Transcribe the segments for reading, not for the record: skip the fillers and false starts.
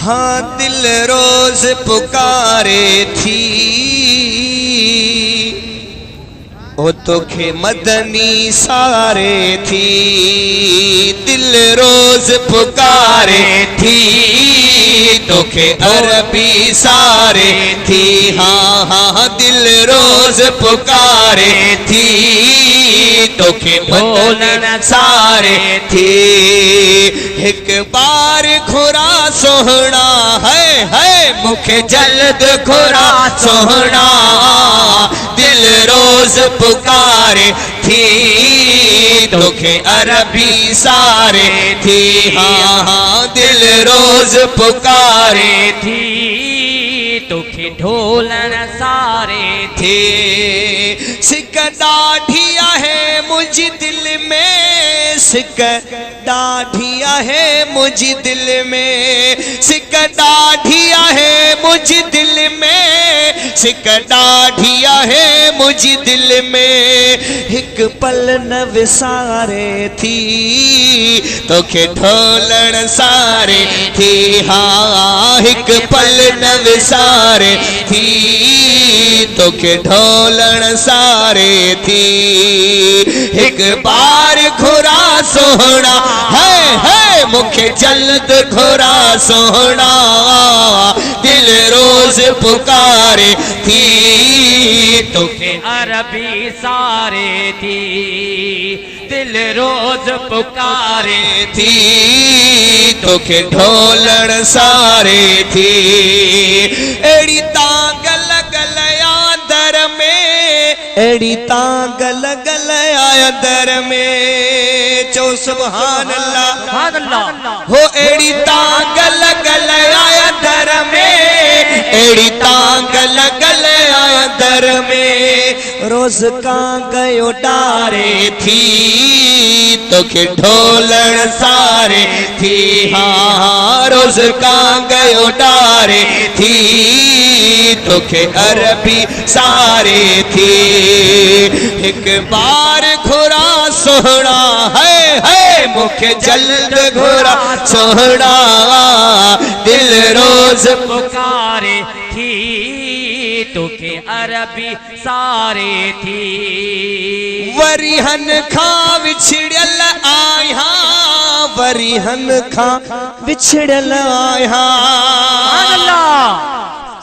हाँ दिल रोज पुकारे थी ओ तोखे मदनी सारे थी। दिल रोज पुकारे थी तोखे अरबी सारे थी। हाँ हाँ दिल रोज पुकारे थी तोखे मदनी सारे थी। एक बार घुरा सोहना है मुखे जल्द घुरा सोहना। दिल रोज पुकारे थी तोखे अरबी सारे थी। हाँ हाँ दिल रोज पुकारे थी तोखे ढोलन सारे थे। सिक दाढ़िया है मुझ दिल में, सिक दाढ़िया है मुझ दिल में, सिक दाढ़िया है मुझ दिल में, सिक दाढ़िया है मुझ दिल में। एक पल न विसारे थी तोखे ढोलण सारे थी। हाँ एक पल न विसारे थी तोखे ढोलण सारे थी। एक बार घुरा सोहना है मुखे जल्द घुरा सोहना। दिल रोज पुकारे थी तोखे अरबी सारे थी। दिल रोज पुकारे थी तोखे ढोलण सारे थी। एड़ी तांग लगल आंदर में, एड़ी तांग लगल आंदर में। चो सुभान अल्लाह हो एड़ी तांग लगल आंदर में, एड़ी तांग लगल आंदर में। रोज कांगयो डारे थी तोखे ढोलण सारे थी। हाँ रोज कांगयो डारे थी तोखे अरबी सारे थी। एक बार घुरा सोहना है मुखे जल्द घुरा सोहना। दिल रोज पुकारे थी तोखे अरबी सारे थी। वरिहन खां विछड़ियल आया, वरिहन खां विछड़ियल आया।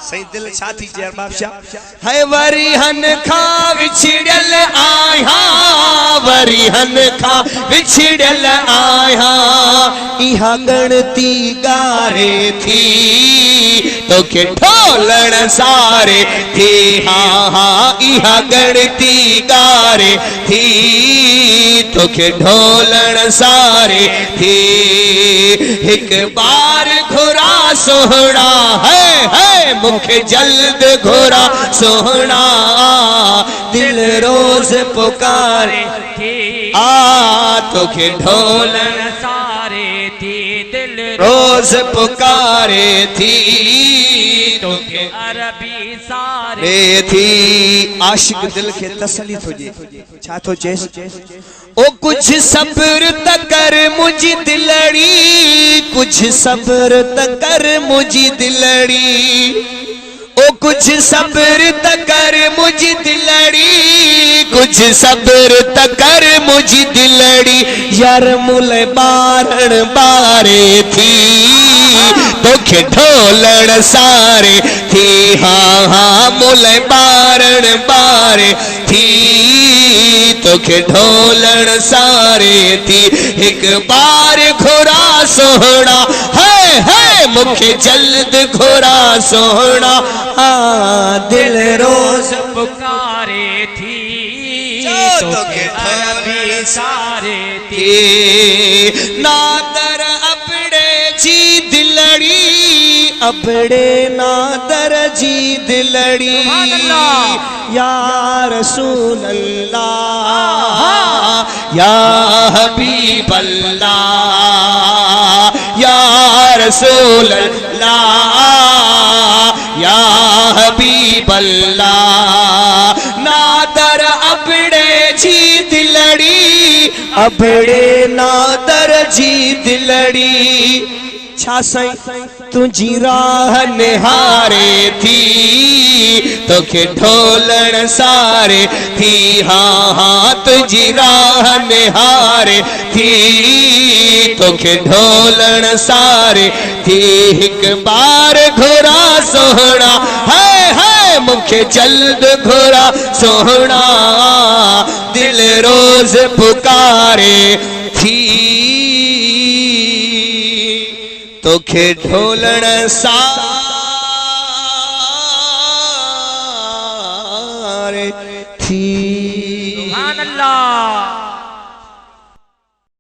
सही दिल साथी जय बादशाह है। वरिहन खां विछड़ियल आया, वरिहन खां विछड़ियल आया। इहा गणती गारे थी तोखे ढोलण सारे थी। हाँ हाँ इहा गणती गारे थी तोखे ढोलण सारे थी। एक बार घुरा सोहना है मुखे जल्द घुरा सोहना। दिल रोज पुकारे थी तोखे ढोलण सारे थी। दिल रोज पुकारे थी तोखे अरबी सारे थी। आशिक दिल के तसली थोजे छा थो चेस ओ कुछ सब्र त कर मुझी दिलड़ी, कुछ सब्र त कर मुझी दिलड़ी। ओ कुछ सब्र त कर मुझी दिलड़ी, कुछ सब्र त कर मुझी दिलड़ी। यार मुले बारण बारे थी तोखे ढोलण सारे थी। हाँ हाँ मुले बारण बारे थी तोखे ढोलण सारे थी। एक बार घुरा सोहना है मुखे जल्द घुरा सोहना। दिल रोज पुकारे थी तोखे अरबी सारे थी। नादर अपने जी दिलड़ी, अपने नादर जी दिलड़ी। या रसूल अल्लाह या हबीब अल्लाह, या रसूल अल्लाह या हबीब अल्लाह। नादर अपने जी दिलड़ी, अपने नादर जी दिलड़ी। छा सई तुझी राह निहारे थी तोखे ढोलण सारे थी हाँ हाँ तुझी राह निहारे थी तोखे ढोलण सारे थी हिक बार घोरा सोहना है मुखे जल्द घोरा सोहना दिल रोज पुकारे थी तोखे ढोलण सारे थी। सुभान अल्लाह।